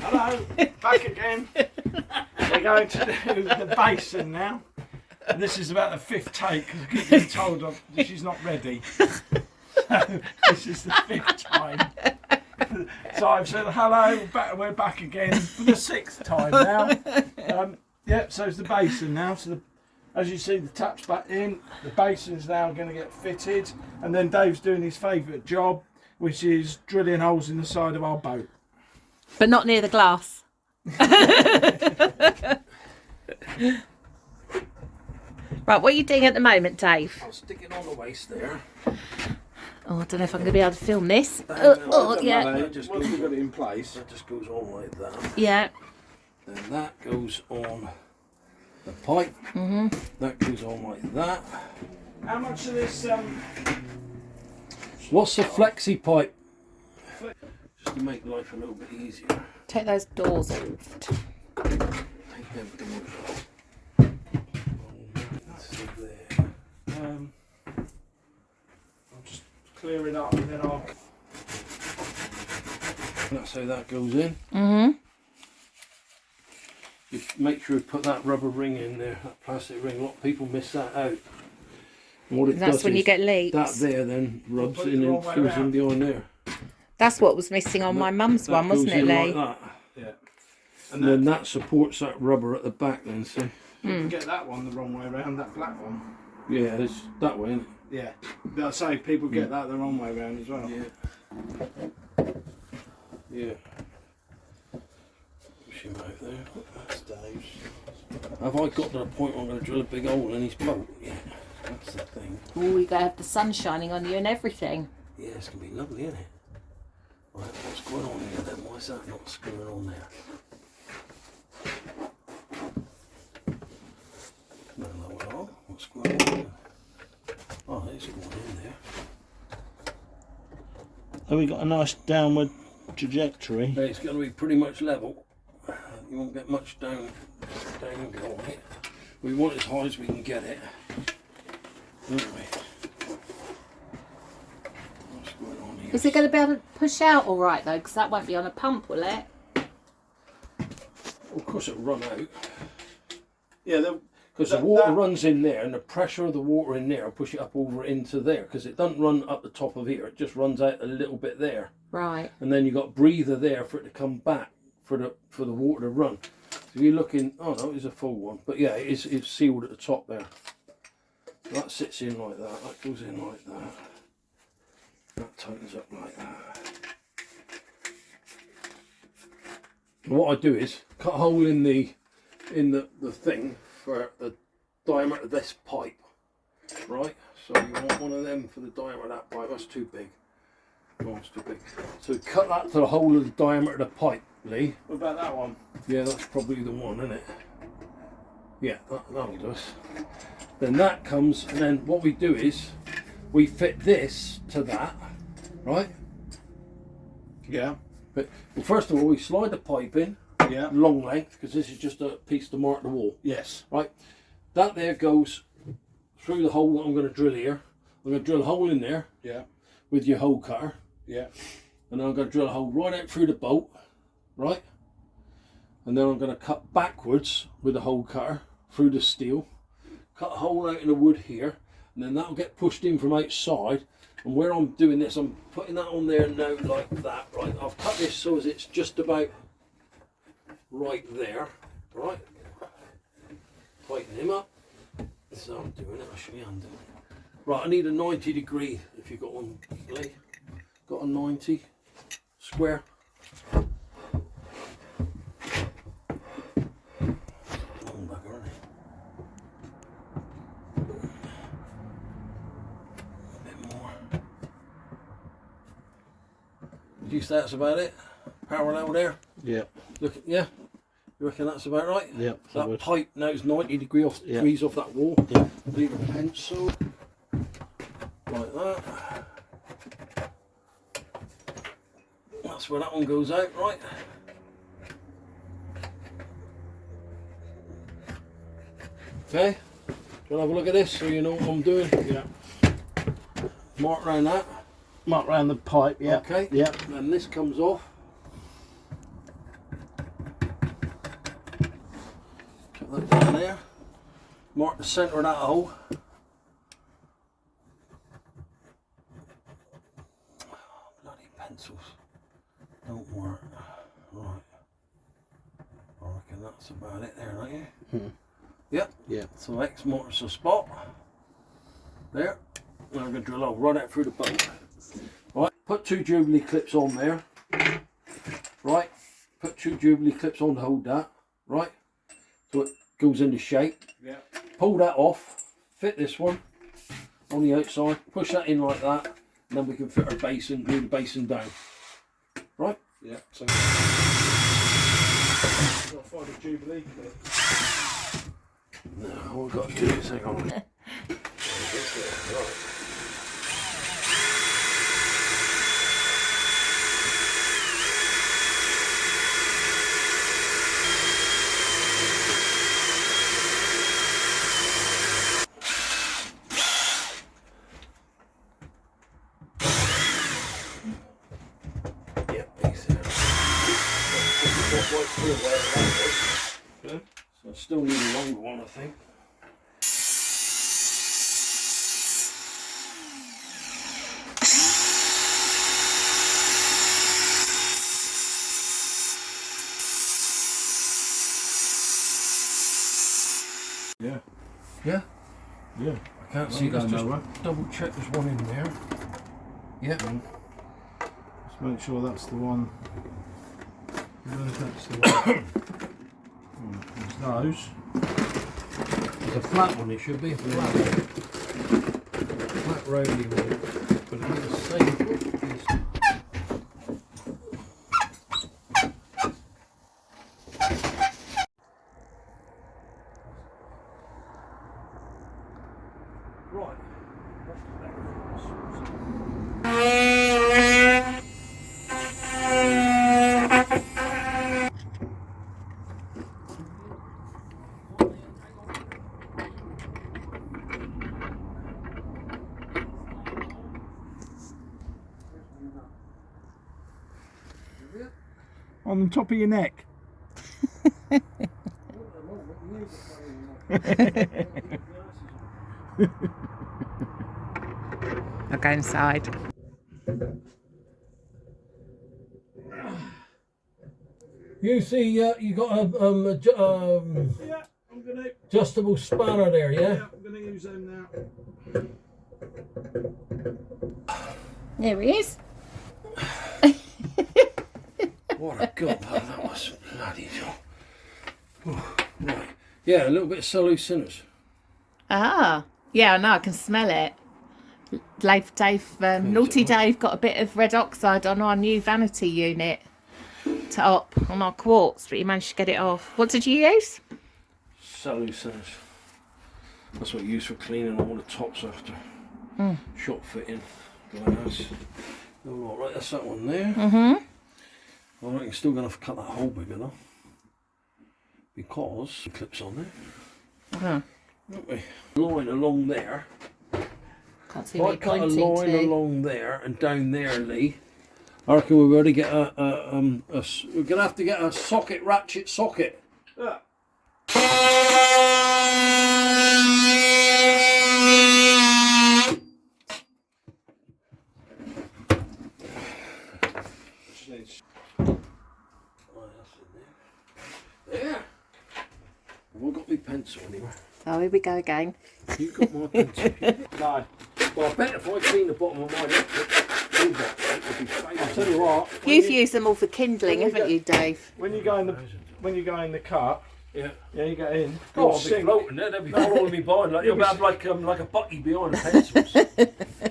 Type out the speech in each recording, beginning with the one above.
Hello, back again. We're going to do the basin now. And this is about the 5th take because I keep getting told that she's not ready. So this is the 5th time. So I've said hello, we're back again for the 6th time now. Yep, so it's the basin now. So as you see, the tap's back in. The basin's now going to get fitted, and then Dave's doing his favourite job, which is drilling holes in the side of our boat. But not near the glass. Right, what are you doing at the moment, Dave? I'll stick it on the waist there. Oh, I don't know if I'm going to be able to film this. Yeah. Once we've got it in place, that just goes on like that. Yeah. Then that goes on the pipe. That goes on like that. How much of this? What's the flexi pipe? Just to make life a little bit easier. Take those doors off. Take them doors off. That's there. I'll just clear it up and then I'll. That's how that goes in. Just make sure you put that rubber ring in there, that plastic ring. A lot of people miss that out. And what it That's does when is you get leaks. that there then rubs in and goes in behind there. That's what was missing on my mum's one, wasn't it, Lee? Like that. Yeah. And then that supports that rubber at the back then, see? You can get that one the wrong way around, that black one. Yeah, it's that way, isn't it? Yeah. But I say people get that the wrong way around as well. Yeah. Yeah. Push him out there. That's Dave's. Have I got to the point where I'm going to drill a big hole in his boat? Yeah. That's the thing. Oh, you're going to have the sun shining on you and everything. Yeah, it's going to be lovely, isn't it? Right, what's going on here then? Why is that not screwing on there? No, at all. What's going on there? Oh, it's going in there. Have we got a nice downward trajectory? But it's going to be pretty much level. You won't get much down and go on it. We want as high as we can get it. Don't we? What's going on here? Is it going to be able to push out all right, though? Because that won't be on a pump, will it? Well, of course it'll run out. Yeah, because the water runs in there, and the pressure of the water in there will push it up over into there. Because it doesn't run up the top of here; it just runs out a little bit there. Right. And then you got breather there for it to come back for the water to run. So if you're looking, oh no, it's a full one, but yeah, it's sealed at the top there. So that sits in like that. That goes in like that. That tightens up like that. And what I do is cut a hole in the thing for the diameter of this pipe, right? So you want one of them for the diameter of that pipe. That's too big. Oh, it's too big. So cut that to the whole of the diameter of the pipe, Lee. what about that one? Yeah, that's probably the one, isn't it? Yeah, that'll do us. Then that comes, and then what we do is we fit this to that, right? Yeah. But well, first of all, we slide the pipe in, Yeah. long length, because this is just a piece to mark the wall. Yes. Right, that there goes through the hole that I'm going to drill here. I'm going to drill a hole in there Yeah. with your hole cutter, Yeah. and then I'm going to drill a hole right out through the boat, right? And then I'm going to cut backwards with the hole cutter through the steel, cut a hole out in the wood here, and then that'll get pushed in from outside. And where I'm doing this, I'm putting that on there now like that, right? I've cut this so as it's just about right there, right? Tighten him up. So I'm doing it, I'll show you how I'm doing it. Right, I need a 90 degree, if you've got one, Lee. Got a 90 square. Long bugger, isn't it? A bit more. Would you say that's about it? Parallel there? Yeah. Look, yeah? You reckon that's about right? Yeah. That pipe now is 90 degrees off that wall. Yeah. Leave a pencil like that. That's where that one goes out, right? Okay. Do you want to have a look at this so you know what I'm doing? Yeah. Mark around that. Mark round the pipe. Yeah. Okay. Yeah. Then this comes off. that down there. Mark the centre of that hole. Oh, bloody pencils don't work. Right. I reckon that's about it there, don't you? Yep. Yeah. So X marks the spot. There. Now I'm going to drill a hole right out through the boat. Right. Put 2 Jubilee clips on there. Right. Put 2 Jubilee clips on to hold that. Right. So it goes into shape. Yeah. Pull that off. Fit this one on the outside. Push that in like that. And then we can fit our basin, glue the basin down. Right. Yeah. So I'll find a Jubilee clip. No, all we've got to do is hang on. Right. Good. So I still need a longer one, I think. Yeah. Yeah? Yeah. I can't see. Let's just double check there's one in there. Yeah. Just make sure that's the one. That's the one. There's those. There's a flat one, it should be. A flat roly one. But it is the same. Right. On the top of your neck. I'll go inside. You see, you got a Yeah, I'm gonna. adjustable spanner there, yeah? Yeah, I'm gonna use them now. There he is. What a god, that was bloody job. Right. Yeah, a little bit of salucinous. Ah, yeah, I know. I can smell it. Naughty Dave got a bit of red oxide on our new vanity unit top on our quartz, but he managed to get it off. What did you use? Salucinous. That's what you use for cleaning all the tops after shot fitting glass. All right, that's that one there. I reckon you're still going to have to cut that hole bigger though, because the clip's on there. Don't we? Line along there. Can't see If I cut a line along there and down there, Lee, I reckon we've got to get we're going to have to get a socket, ratchet socket. Yeah. There. Have I got my pencil anywhere? Oh, here we go again. You got my pencil? No. Well, I bet if I clean the bottom of my electric wood that way, it'll be fine. I'll tell you what. You've used them all for kindling, haven't you, Dave? When you go in the cut, Yeah. you get in. Oh, I'll be floating there. They'll be following me behind. Like, you'll have like a bucky behind the pencils.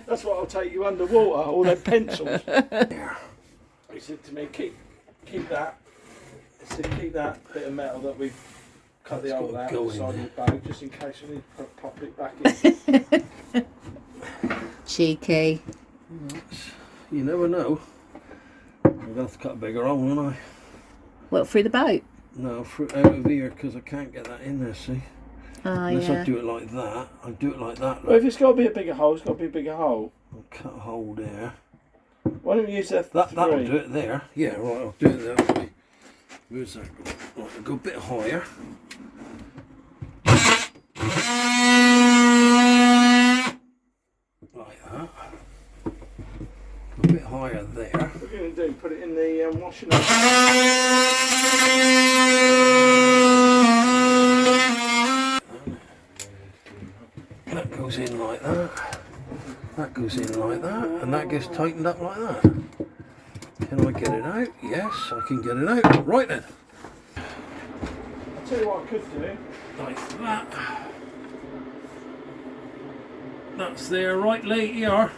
That's what I'll take you underwater. All their pencils. He said to me, keep that. He said, keep that bit of metal that we've cut the hole out go the in side there. of the boat, just in case we need to pop it back in. Cheeky. You never know. I'm going to have to cut a bigger hole, won't I? What, through the boat? No, out of here, because I can't get that in there, see? Oh, Unless yeah. I do it like that. I do it like that. Well, if it's got to be a bigger hole, it's got to be a bigger hole. I'll cut a hole there. Why don't you use F3? That'll do it there. Yeah, right, I'll do it that way. Where's that go? Right, I'll go a bit higher. washing up. That goes in like that. That goes in like that, and that gets tightened up like that. Can I get it out? Yes, I can get it out. Right then. I'll tell you what I could do. Like that. That's there, right, Lee, here.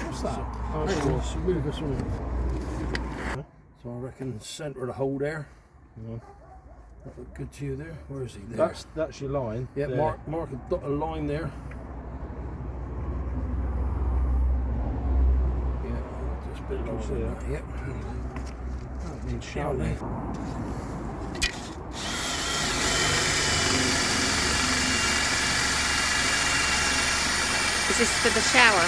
What's that? Let's move this one. So I reckon centre the hole there. Yeah. That look good to you there. Where is he there? That's your line. Yeah, there. mark a dotted line there. Yeah, just a bit longer than that. Yep. That needs shouting. Is this for the shower?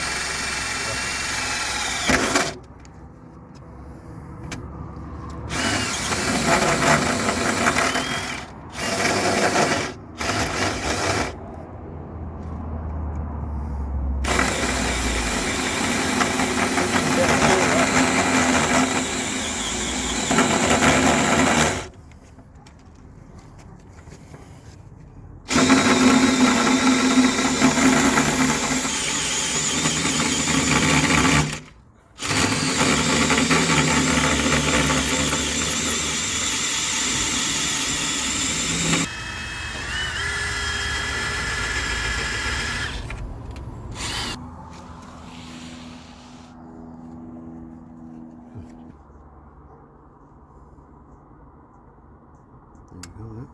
There you go,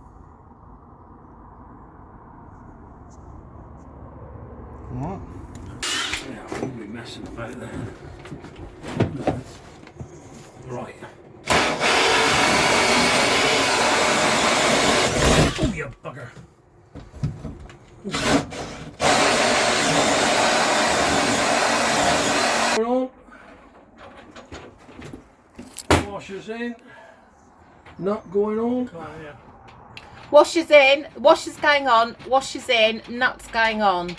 Alright. yeah, I won't be messing about there. Right. Oh, you bugger. Going on. Washers in. Nut going on. Yeah. Washers in, washers going on, washers in, nuts going on.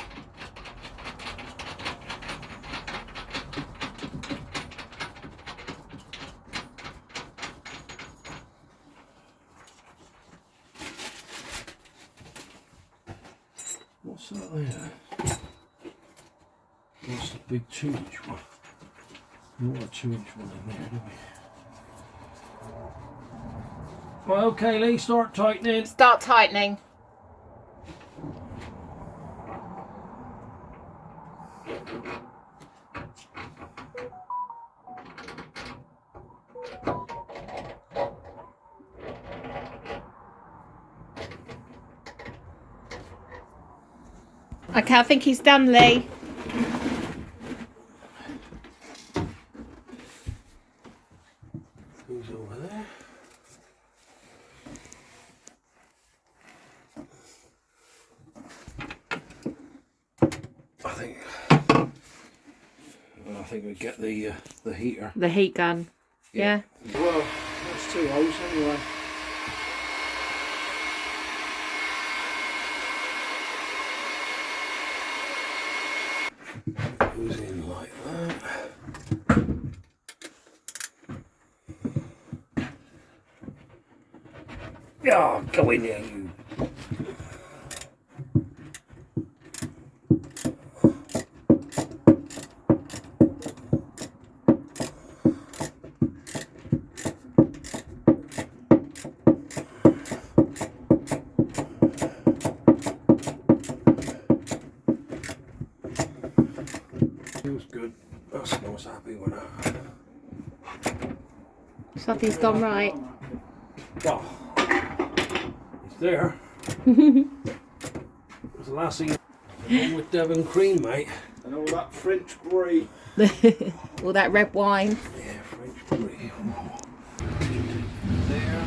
What's that there? What's the big 2-inch one? Not a 2-inch one in there, do we? Well, okay, Lee, start tightening. Start tightening. Okay, I think he's done, Lee. Goes over there. I think we get the heater. The heat gun. Yeah. Well, that's 2 holes anyway. Goes in like that. Yeah, go in there, you. Feels good. That's I was happy with that. Something's gone right. Well, it's there. It's the last thing wrong with Devon cream, mate. And all that French brie. All that red wine. Yeah, French brie. There.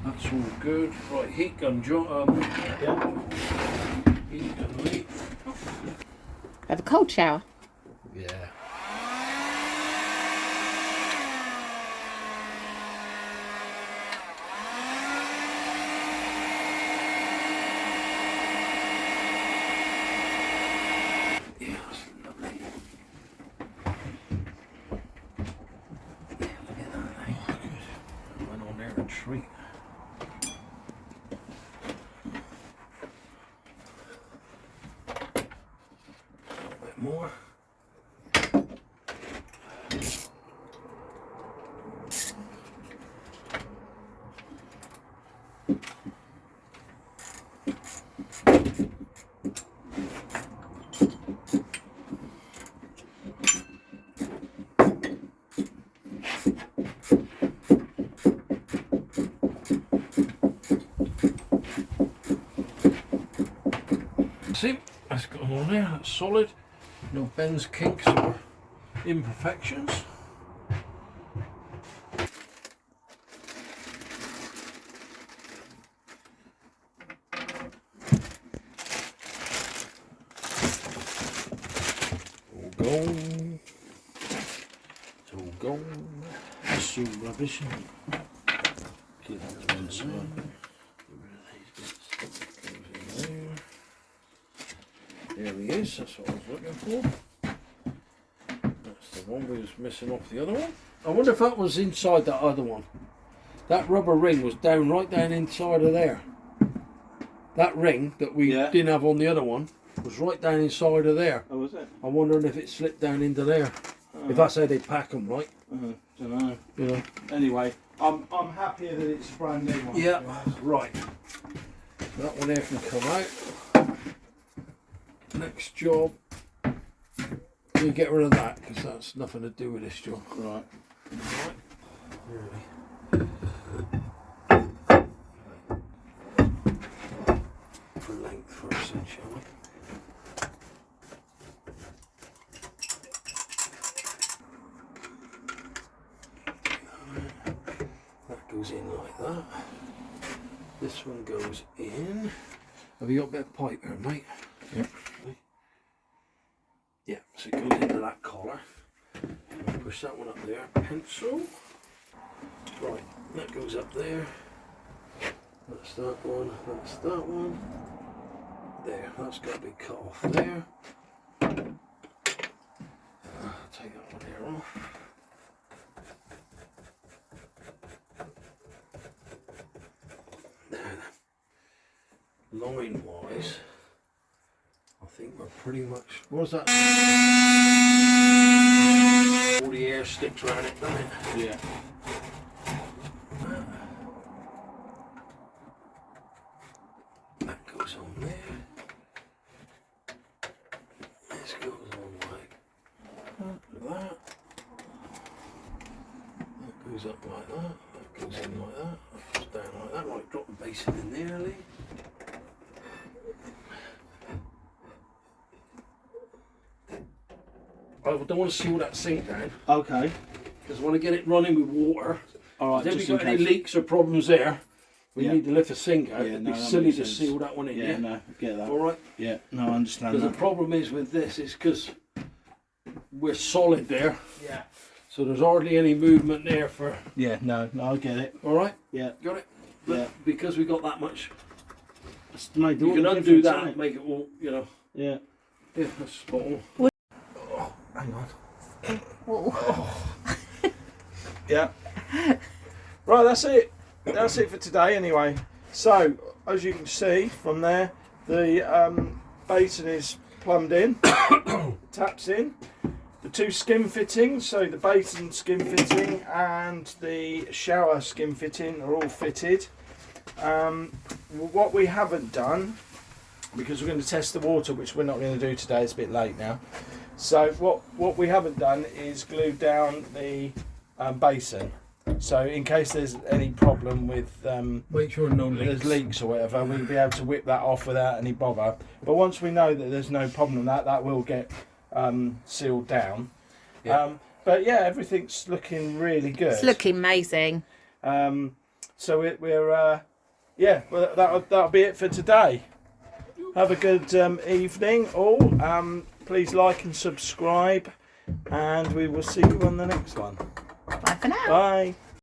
That's all good. Right, heat gun, Yeah. heat gun, mate. Have a cold shower. Yeah. Yeah, that's lovely. treat. A bit more. See, that's got on there, that's solid. No bends, kinks or imperfections. All gone. It's all gone. It's all rubbish. Keep that one side. There he is, that's what I was looking for. That's the one we was missing off the other one. I wonder if that was inside that other one. That rubber ring was down right down inside of there. That ring that we didn't have on the other one was right down inside of there. Oh, was it? I'm wondering if it slipped down into there. If that's how they pack them, right? Don't know. You know. Anyway, I'm happier that it's a brand new one. Yeah, right. That one there can come out. Next job, we get rid of that because that's nothing to do with this job. Right. For length first, then, shall we? That goes in like that. This one goes in. Have you got a bit of pipe there, mate? Yep. Yeah, so it goes into that collar. Push that one up there. Pencil. Right, that goes up there. That's that one. That's that one. There, that's got to be cut off there. Take that one here off. There. Line wise, I think we're pretty much. What's that? All the air sticks around it, doesn't it? Yeah. That goes on there. This goes on like that. That goes up like that. That goes in like that. That goes down like that. Right, drop the basin in there, Lee. I don't want to seal that sink down Okay. because I want to get it running with water. All right. If Just we've in got any case. leaks or problems there, we Yeah. need to lift the sink out. Yeah, It'd no, be that silly makes to sense. seal that one in. Yeah. No. Get that. All right. Yeah. No, I understand Because the that. problem is with this is because we're solid there, Yeah. so there's hardly any movement there for. Yeah. No. No, I get it. All right. Yeah. Got it. But Yeah. because we got that much, It's made you all can the undo difference, that innit? and make it all. You know. Yeah. Yeah, that's spot on. Oh, hang on. Yeah. Right, that's it. That's it for today anyway. So, as you can see from there, the basin is plumbed in, taps in. The two skin fittings, so the basin skin fitting and the shower skin fitting are all fitted. What we haven't done, because we're going to test the water, which we're not going to do today, it's a bit late now. So what we haven't done is glued down the basin. So in case there's any problem with Make sure no there's leaks or whatever, we'll be able to whip that off without any bother. But once we know that there's no problem, that will get sealed down. Yeah. But yeah, everything's looking really good. It's looking amazing. So we're well, that'll be it for today. Have a good evening all. Please like and subscribe, and we will see you on the next one. Bye for now. Bye.